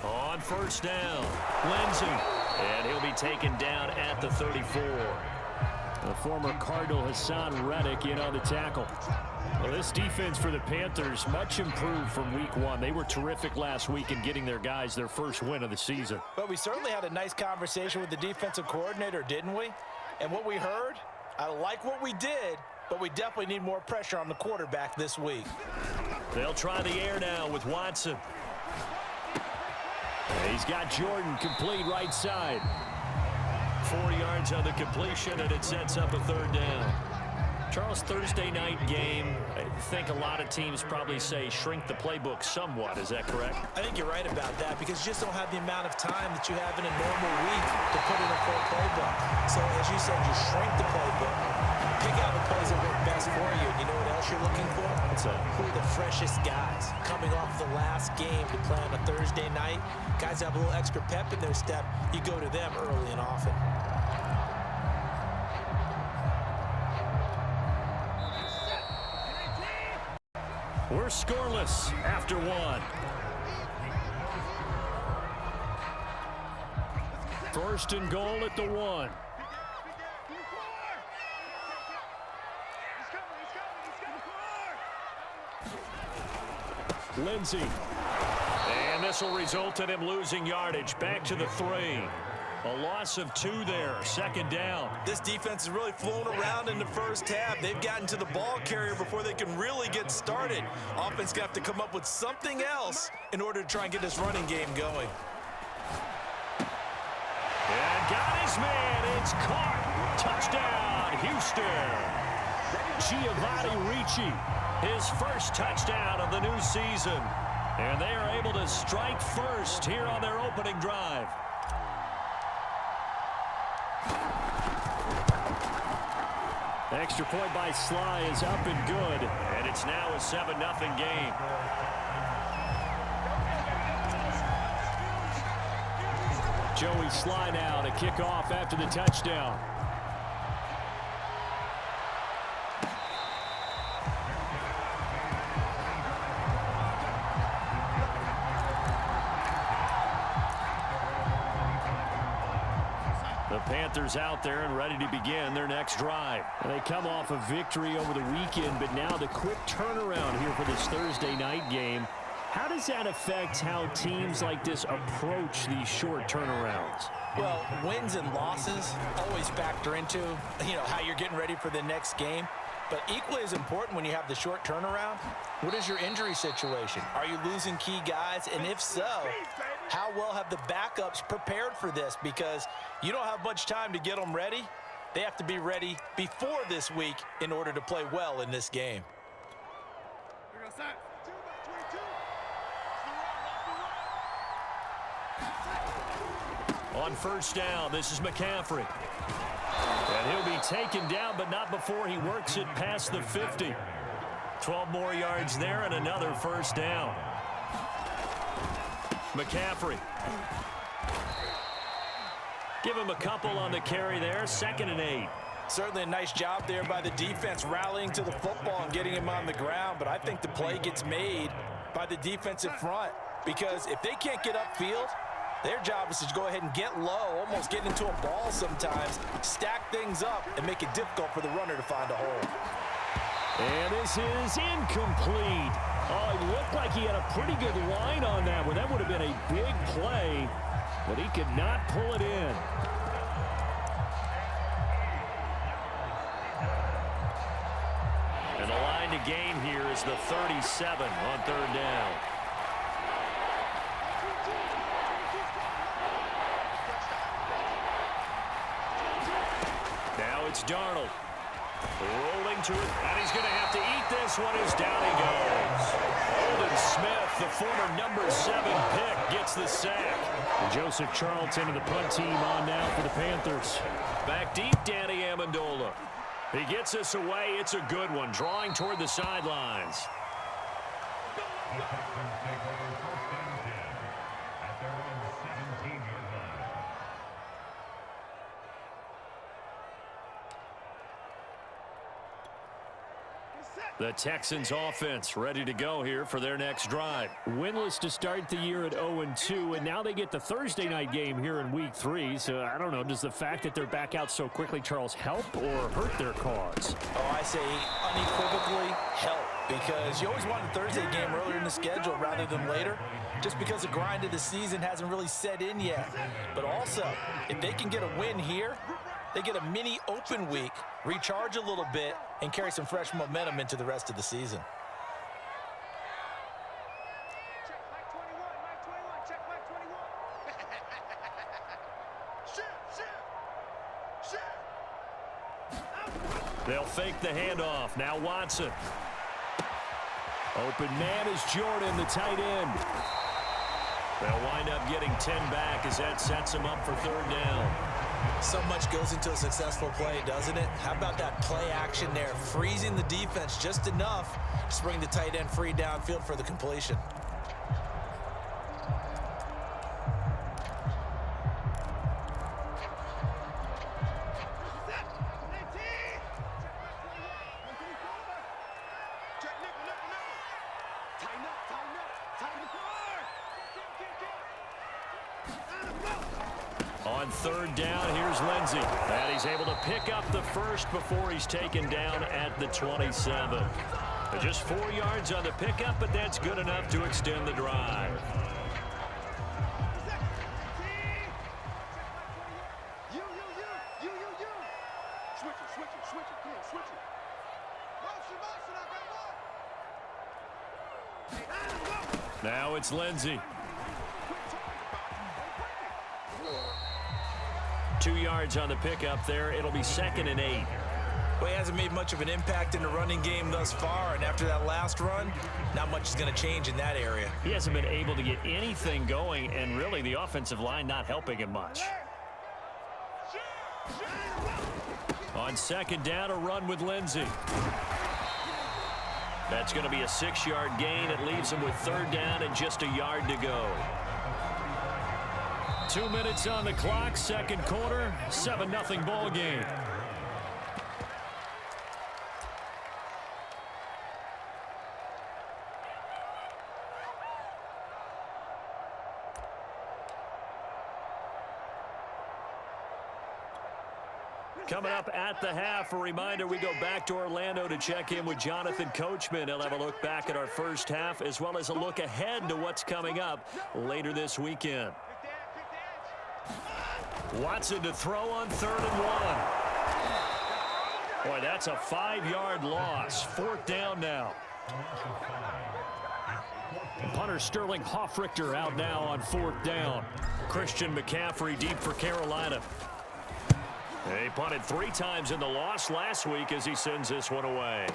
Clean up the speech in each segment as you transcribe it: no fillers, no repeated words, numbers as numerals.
On first down, Lindsey. And he'll be taken down at the 34. The former Cardinal Hassan Reddick in on the tackle. Well, this defense for the Panthers much improved from week one. They were terrific last week in getting their guys their first win of the season. But we certainly had a nice conversation with the defensive coordinator, didn't we? And what we heard, I like what we did, but we definitely need more pressure on the quarterback this week. They'll try the air now with Watson. He's got Jordan complete right side. 4 yards on the completion, and it sets up a third down. Charles, Thursday night game, I think a lot of teams probably say shrink the playbook somewhat. Is that correct? I think you're right about that because you just don't have the amount of time that you have in a normal week to put in a full playbook. So as you said, you shrink the playbook, pick out the plays that work best for you. And you know what else you're looking for? Who are the freshest guys coming off the last game to play on a Thursday night? Guys have a little extra pep in their step. You go to them early and often. We're scoreless after one. First and goal at the 1. Lindsey. And this will result in him losing yardage. Back to the 3. A loss of 2 there. Second down. This defense is really flown around in the first half. They've gotten to the ball carrier before they can really get started. Offense going to have to come up with something else in order to try and get this running game going. And got his man. It's caught. Touchdown, Houston. Giovanni Ricci, his first touchdown of the new season. And they are able to strike first here on their opening drive. Extra point by Sly is up and good. And it's now a 7-0 game. Joey Sly now to kick off after the touchdown. The Panthers out there and ready to begin their next drive. And they come off a victory over the weekend, but now the quick turnaround here for this Thursday night game. How does that affect how teams like this approach these short turnarounds? Well, wins and losses always factor into, how you're getting ready for the next game. But equally as important when you have the short turnaround, what is your injury situation? Are you losing key guys? And if so, how well have the backups prepared for this? Because you don't have much time to get them ready. They have to be ready before this week in order to play well in this game. On first down, this is McCaffrey. And he'll be taken down, but not before he works it past the 50. 12 more yards there and another first down. McCaffrey. Give him a couple on the carry there. 2nd and 8. Certainly a nice job there by the defense rallying to the football and getting him on the ground. But I think the play gets made by the defensive front. Because if they can't get upfield, their job is to go ahead and get low, almost get into a ball sometimes, stack things up, and make it difficult for the runner to find a hole. And this is incomplete. Oh, it looked like he had a pretty good line on that one. That would have been a big play, but he could not pull it in. And the line to gain here is the 37 on 3rd down. Now it's Darnold. Rolling to it, and he's going to have to eat this one as down he goes. Aldon Smith, the former number 7 pick, gets the sack. And Joseph Charlton and the punt team on now for the Panthers. Back deep, Danny Amendola. He gets this away. It's a good one, drawing toward the sidelines. The Texans offense ready to go here for their next drive. Winless to start the year at 0-2, and now they get the Thursday night game here in Week 3. So, I don't know, does the fact that they're back out so quickly, Charles, help or hurt their cause? Oh, I say unequivocally help, because you always want a Thursday game earlier in the schedule rather than later, just because the grind of the season hasn't really set in yet. But also, if they can get a win here, they get a mini open week, recharge a little bit, and carry some fresh momentum into the rest of the season. They'll fake the handoff. Now Watson. Open man is Jordan, the tight end. They'll wind up getting 10 back as that sets them up for third down. So much goes into a successful play, doesn't it? How about that play action there, freezing the defense just enough to bring the tight end free downfield for the completion. On third down, here's Lindsey. And he's able to pick up the first before he's taken down at the 27. Just 4 yards on the pickup, but that's good enough to extend the drive. Now it's Lindsey. 2 yards on the pickup there. It'll be 2nd and 8. Well, he hasn't made much of an impact in the running game thus far, and after that last run, not much is going to change in that area. He hasn't been able to get anything going, and really the offensive line not helping him much. On 2nd down, a run with Lindsey. That's going to be a 6-yard gain. It leaves him with 3rd down and just a yard to go. 2 minutes on the clock, second quarter, 7-0 ball game. Coming up at the half, a reminder, we go back to Orlando to check in with Jonathan Coachman. He'll have a look back at our first half as well as a look ahead to what's coming up later this weekend. Watson to throw on 3rd and 1. Boy, that's a 5-yard loss. 4th down now. Punter Sterling Hoffrichter out now on 4th down. Christian McCaffrey deep for Carolina. He punted 3 times in the loss last week as he sends this one away.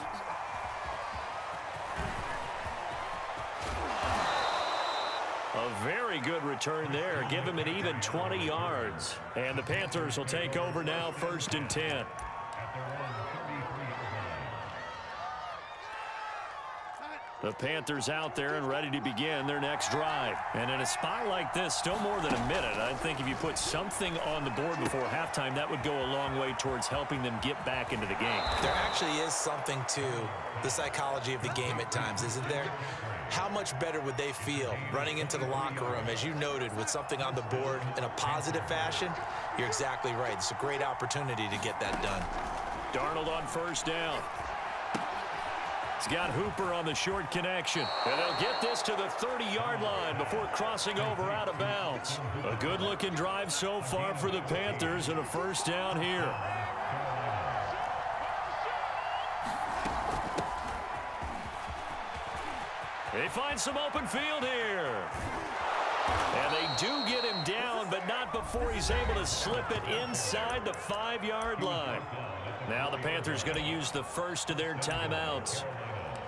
A very good return there. Give him an even 20 yards. And the Panthers will take over now, 1st and 10. The Panthers out there and ready to begin their next drive. And in a spot like this, still more than a minute, I think if you put something on the board before halftime, that would go a long way towards helping them get back into the game. There actually is something to the psychology of the game at times, isn't there? How much better would they feel running into the locker room, as you noted, with something on the board in a positive fashion? You're exactly right. It's a great opportunity to get that done. Darnold on 1st down. He's got Hooper on the short connection. And they'll get this to the 30-yard line before crossing over out of bounds. A good-looking drive so far for the Panthers and a 1st down here. They find some open field here. And they do get him down, but not before he's able to slip it inside the 5-yard line. Now the Panthers going to use the first of their timeouts,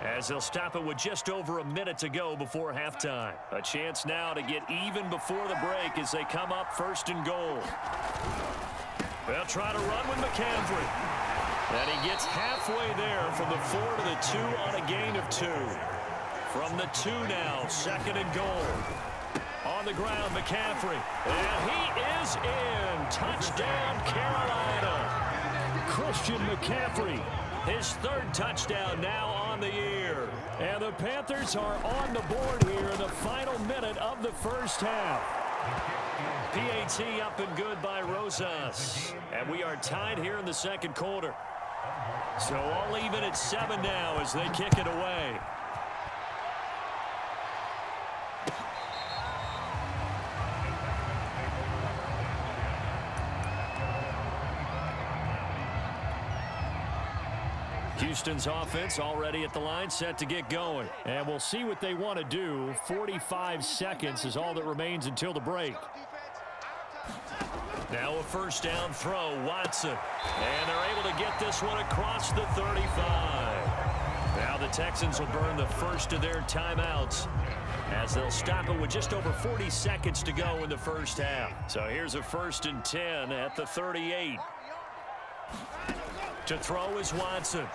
as they'll stop it with just over a minute to go before halftime. A chance now to get even before the break as they come up 1st and goal. They'll try to run with McCaffrey. And he gets halfway there from the 4 to the 2 on a gain of 2. From the 2 now, 2nd and goal. On the ground, McCaffrey. And he is in. Touchdown, Carolina. Christian McCaffrey, his 3rd touchdown now on on the year. And the Panthers are on the board here in the final minute of the first half. PAT up and good by Rosas. And we are tied here in the second quarter. So all even at 7 now as they kick it away. Houston's offense already at the line, set to get going. And we'll see what they want to do. 45 seconds is all that remains until the break. Now a first down throw, Watson. And they're able to get this one across the 35. Now the Texans will burn the first of their timeouts as they'll stop it with just over 40 seconds to go in the first half. So here's a 1st and 10 at the 38. To throw is Watson.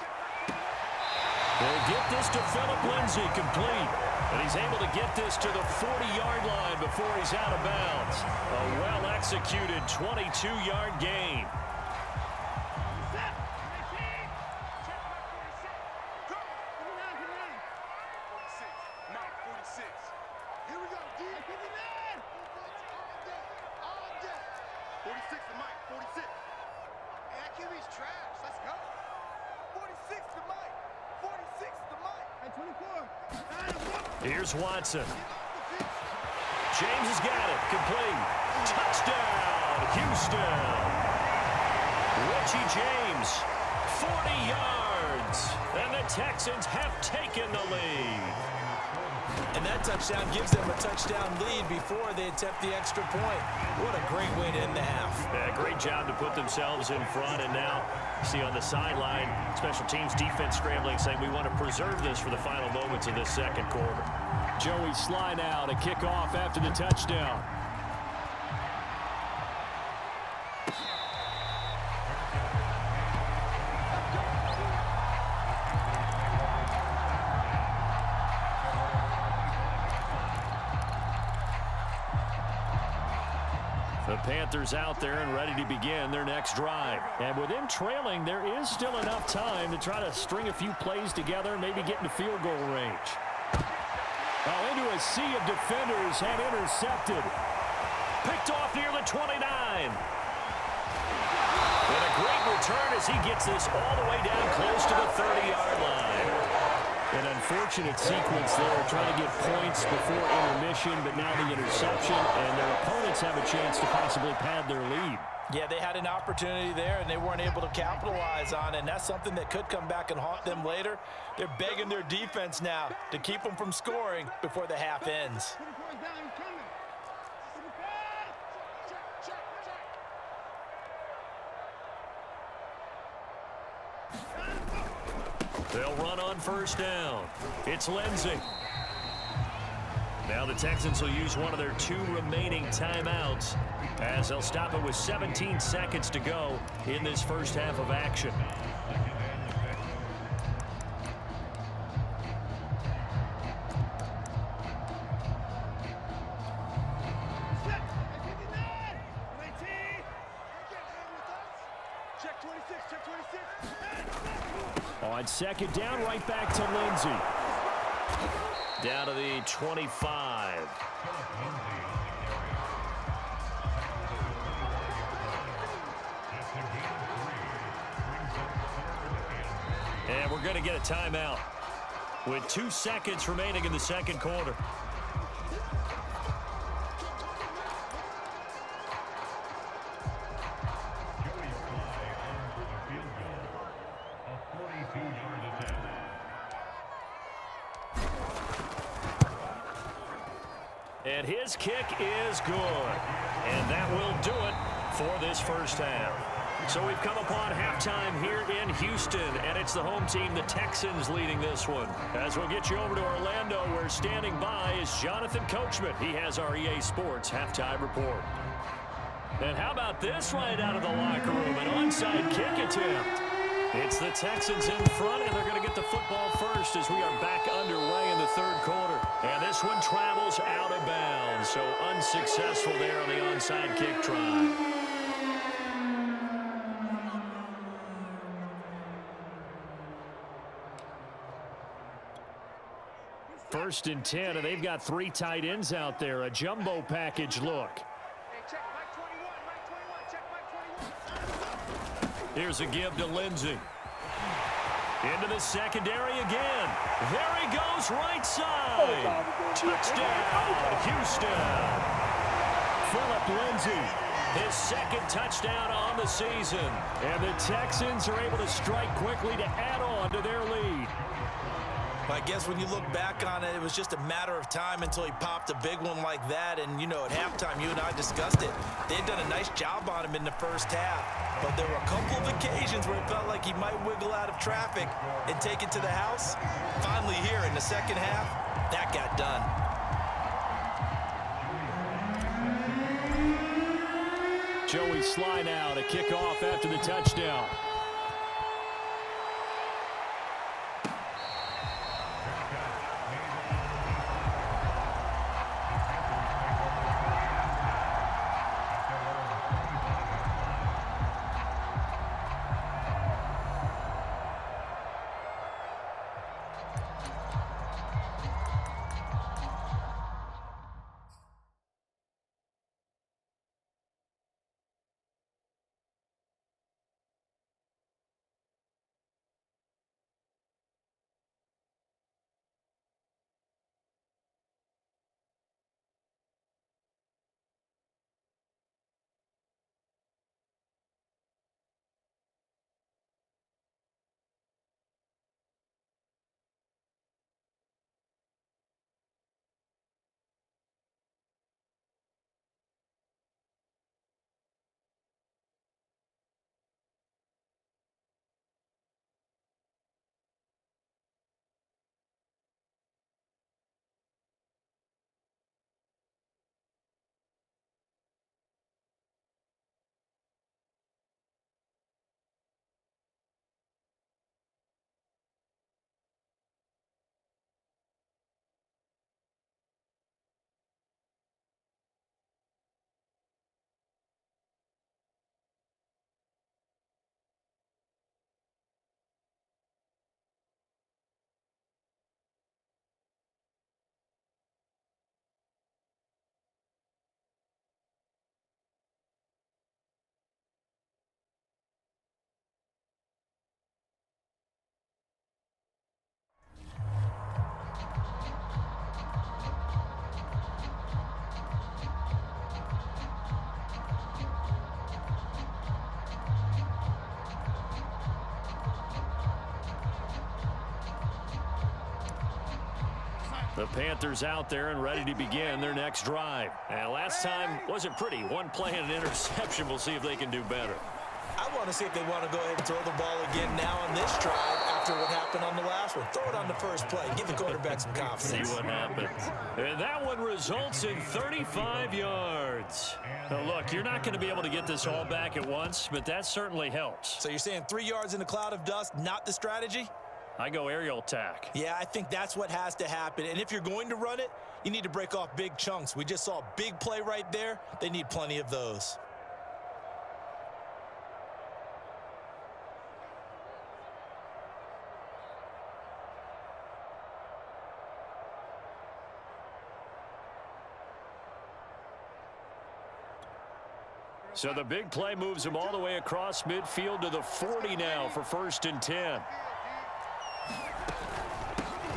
They'll get this to Phillip Lindsay complete. And he's able to get this to the 40-yard line before he's out of bounds. A well-executed 22-yard gain. Here's Watson. James has got it. Complete. Touchdown, Houston. Richie James, 40 yards. And the Texans have taken the lead. And that touchdown gives them a touchdown lead before they attempt the extra point. What a great way to end the half. Yeah, great job to put themselves in front. And now, see on the sideline, special teams defense scrambling, saying we want to preserve this for the final moments of this second quarter. Joey Slye now to kick off after the touchdown. The Panthers out there and ready to begin their next drive. And with them trailing, there is still enough time to try to string a few plays together, maybe get into field goal range. Into a sea of defenders and intercepted. Picked off near the 29. And a great return as he gets this all the way down close to the 30-yard line. An unfortunate sequence there, trying to get points before intermission, but now the interception, and their opponents have a chance to possibly pad their lead. Yeah, they had an opportunity there, and they weren't able to capitalize on it, and that's something that could come back and haunt them later. They're begging their defense now to keep them from scoring before the half ends. They'll run on first down. It's Lindsay. Now the Texans will use one of their 2 remaining timeouts as they'll stop it with 17 seconds to go in this first half of action. On second down, right back to Lindsay. Down to the 25. And we're going to get a timeout with 2 seconds remaining in the second quarter. And his kick is good. And that will do it for this first half. So we've come upon halftime here in Houston, and it's the home team, the Texans, leading this one. As we'll get you over to Orlando, where standing by is Jonathan Coachman. He has our EA Sports halftime report. And how about this right out of the locker room, an onside kick attempt. It's the Texans in front, and they're going to get the football first as we are back underway in the third quarter. And this one travels out of bounds, so unsuccessful there on the onside kick try. First and 10, and they've got 3 tight ends out there. A jumbo package look. Here's a give to Lindsey. Into the secondary again. There he goes, right side. Touchdown, Houston. Phillip Lindsay, his second touchdown on the season. And the Texans are able to strike quickly to add on to their lead. I guess when you look back on it, it was just a matter of time until he popped a big one like that. And, you know, at halftime, you and I discussed it. They had done a nice job on him in the first half. But there were a couple of occasions where it felt like he might wiggle out of traffic and take it to the house. Finally here in the second half, that got done. Joey Sly now to kick off after the touchdown. The Panthers out there and ready to begin their next drive. And last time wasn't pretty. One play and an interception. We'll see if they can do better. I want to see if they want to go ahead and throw the ball again now on this drive after what happened on the last one. Throw it on the first play. Give the quarterback some confidence. See what happens. And that one results in 35 yards. Now, look, you're not going to be able to get this all back at once, but that certainly helps. So you're saying 3 yards in a cloud of dust, not the strategy? I go aerial attack. Yeah, I think that's what has to happen. And if you're going to run it, you need to break off big chunks. We just saw a big play right there. They need plenty of those. So the big play moves him all the way across midfield to the 40 now for 1st and 10.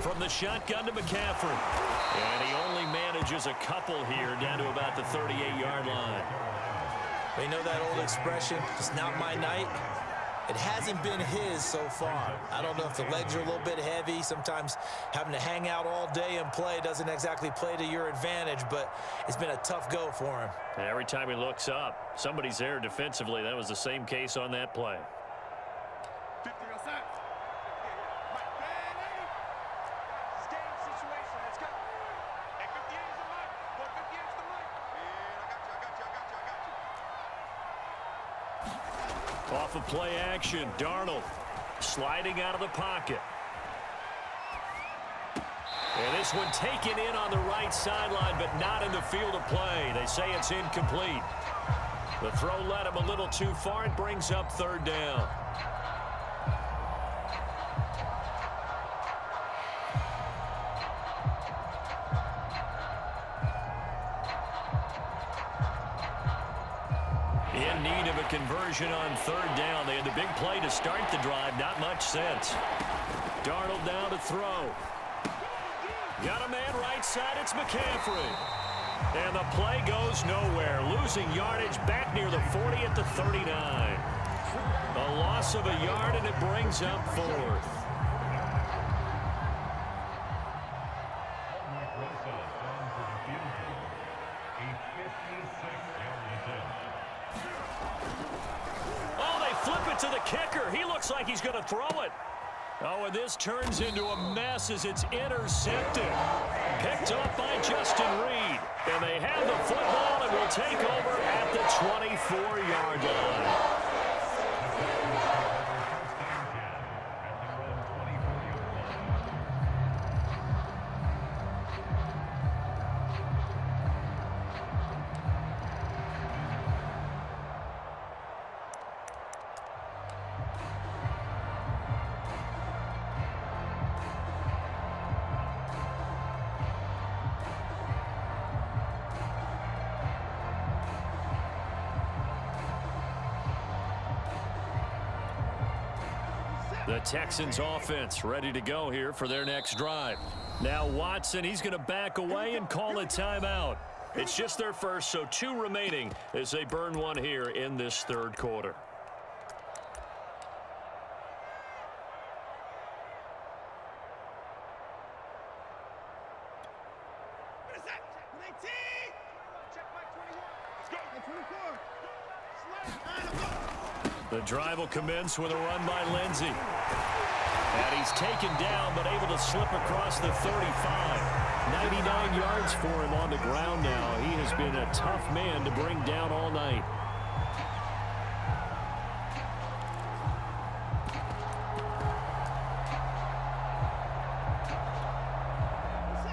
From the shotgun to McCaffrey. And he only manages a couple here down to about the 38-yard line. We know that old expression, it's not my night. It hasn't been his so far. I don't know if the legs are a little bit heavy. Sometimes having to hang out all day and play doesn't exactly play to your advantage, but it's been a tough go for him. And every time he looks up, somebody's there defensively. That was the same case on that play. Off of play action, Darnold sliding out of the pocket. And this one taken in on the right sideline, but not in the field of play. They say it's incomplete. The throw led him a little too far. It brings up 3rd down. a conversion on third down. They had the big play to start the drive. Not much sense. Darnold now to throw. Got a man right side. It's McCaffrey. And the play goes nowhere. Losing yardage back near the 40 at the 39. A loss of a yard, and it brings up fourth. To the kicker. He looks like he's going to throw it. Oh, and this turns into a mess as it's intercepted. Picked up by Justin Reed. And they have the football and will take over at the 24-yard line. The Texans offense ready to go here for their next drive. Now Watson, he's going to back away and call a timeout. It's just their first, so 2 remaining as they burn one here in this third quarter. The drive will commence with a run by Lindsey. And he's taken down, but able to slip across the 35. 99 yards for him on the ground now. He has been a tough man to bring down all night.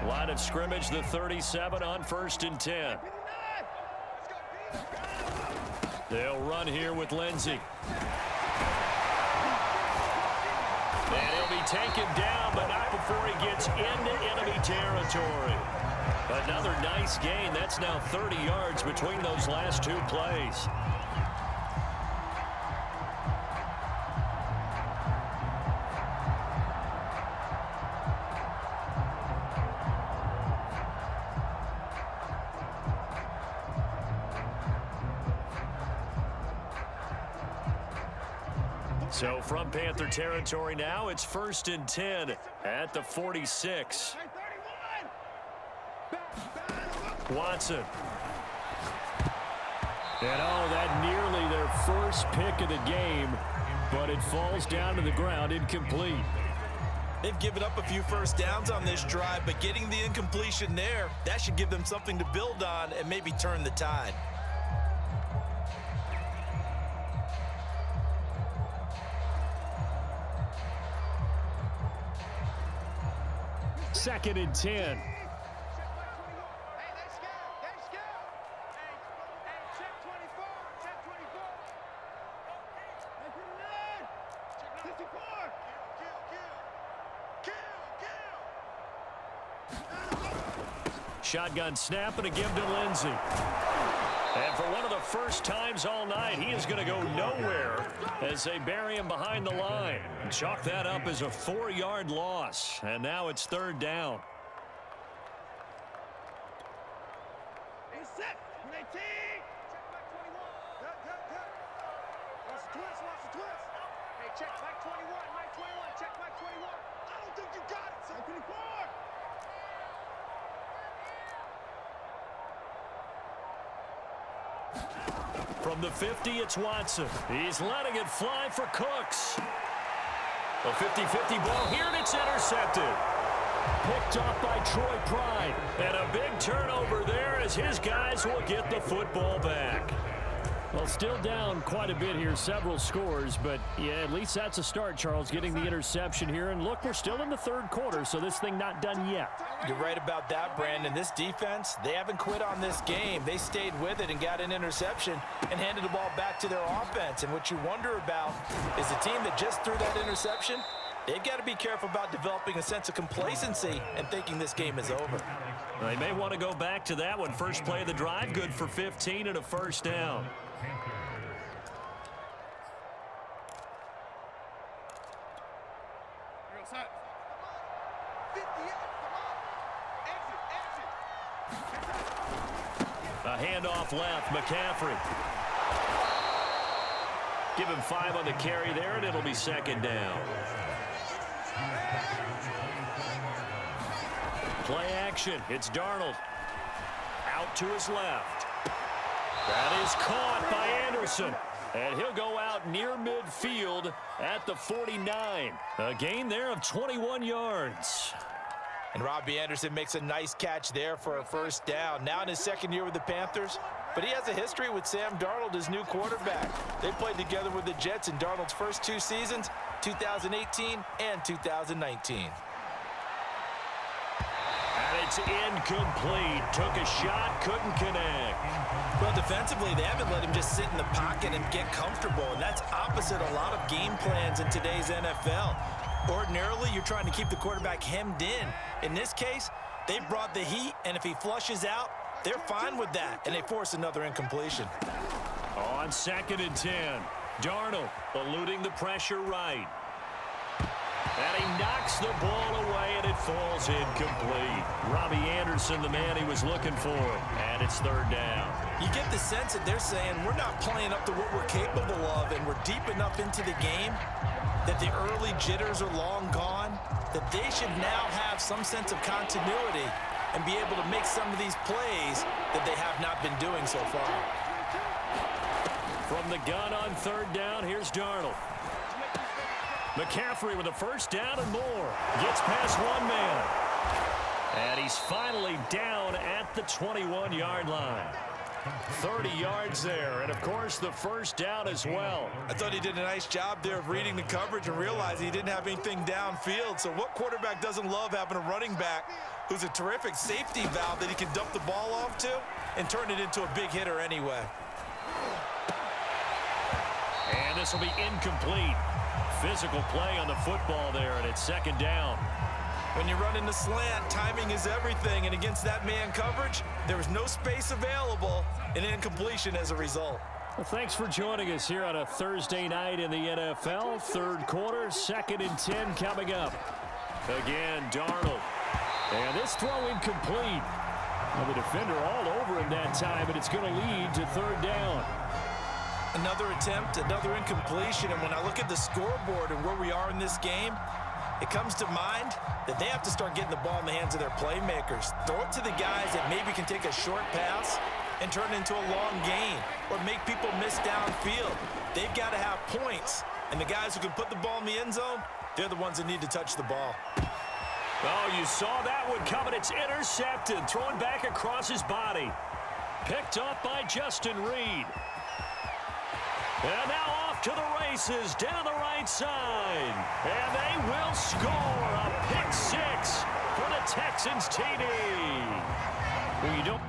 Line of scrimmage, the 37 on 1st and 10. They'll run here with Lindsey. And he'll be taken down, but not before he gets into enemy territory. Another nice gain. That's now 30 yards between those last 2 plays. So from Panther territory now, it's 1st and 10 at the 46. Watson. And that nearly their first pick of the game, but it falls down to the ground incomplete. They've given up a few first downs on this drive, but getting the incompletion there, that should give them something to build on and maybe turn the tide. Second and 10. Shotgun snap and a give to Lindsey. And for one of the first times all night, he is going to go nowhere as they bury him behind the line. Chalk that up as a 4-yard loss. And now it's 3rd down. From the 50, it's Watson. He's letting it fly for Cooks. A 50-50 ball here, and it's intercepted. Picked off by Troy Pride. And a big turnover there as his guys will get the football back. Well, still down quite a bit here, several scores, but yeah, at least that's a start, Charles, getting the interception here. And look, we're still in the 3rd quarter, so this thing not done yet. You're right about that, Brandon. This defense, they haven't quit on this game. They stayed with it and got an interception and handed the ball back to their offense. And what you wonder about is the team that just threw that interception, they've got to be careful about developing a sense of complacency and thinking this game is over. They may want to go back to that one. First play of the drive, good for 15 and a 1st down. A handoff left, McCaffrey. Give him 5 on the carry there, and it'll be second down. Play action. It's Darnold. Out to his left. That is caught by Anderson. And he'll go out near midfield at the 49. A gain there of 21 yards. And Robbie Anderson makes a nice catch there for a first down. Now in his second year with the Panthers. But he has a history with Sam Darnold, his new quarterback. They played together with the Jets in Darnold's first 2 seasons, 2018 and 2019. And it's incomplete. Took a shot, couldn't connect. Well, defensively, they haven't let him just sit in the pocket and get comfortable, and that's opposite a lot of game plans in today's NFL. Ordinarily, you're trying to keep the quarterback hemmed in. In this case, they brought the heat, and if he flushes out, they're fine with that, and they force another incompletion. On 2nd and 10, Darnold eluding the pressure right. And he knocks the ball away, and it falls incomplete. Robbie Anderson, the man he was looking for, and it's 3rd down. You get the sense that they're saying we're not playing up to what we're capable of, and we're deep enough into the game that the early jitters are long gone, that they should now have some sense of continuity and be able to make some of these plays that they have not been doing so far. From the gun on 3rd down, here's Darnold. McCaffrey with a first down and more. Gets past one man. And he's finally down at the 21-yard line. 30 yards there, and of course the first down as well. I thought he did a nice job there of reading the coverage and realizing he didn't have anything downfield. So what quarterback doesn't love having a running back who's a terrific safety valve that he can dump the ball off to and turn it into a big hitter anyway? And this will be incomplete. Physical play on the football there, and it's 2nd down. When you run in the slant, timing is everything, and against that man coverage, there was no space available, and incompletion as a result. Well, thanks for joining us here on a Thursday night in the NFL. 3rd quarter, 2nd and 10 coming up. Again, Darnold. And this throw incomplete. Well, the defender all over him that time, and it's going to lead to 3rd down. Another attempt, another incompletion, and when I look at the scoreboard and where we are in this game, it comes to mind that they have to start getting the ball in the hands of their playmakers. Throw it to the guys that maybe can take a short pass and turn it into a long gain or make people miss downfield. They've got to have points, and the guys who can put the ball in the end zone, they're the ones that need to touch the ball. Oh, you saw that one coming. It's intercepted, thrown back across his body. Picked up by Justin Reed. And now off to the races down the right side. And they will score a pick 6 for the Texans TD. Well, you don't...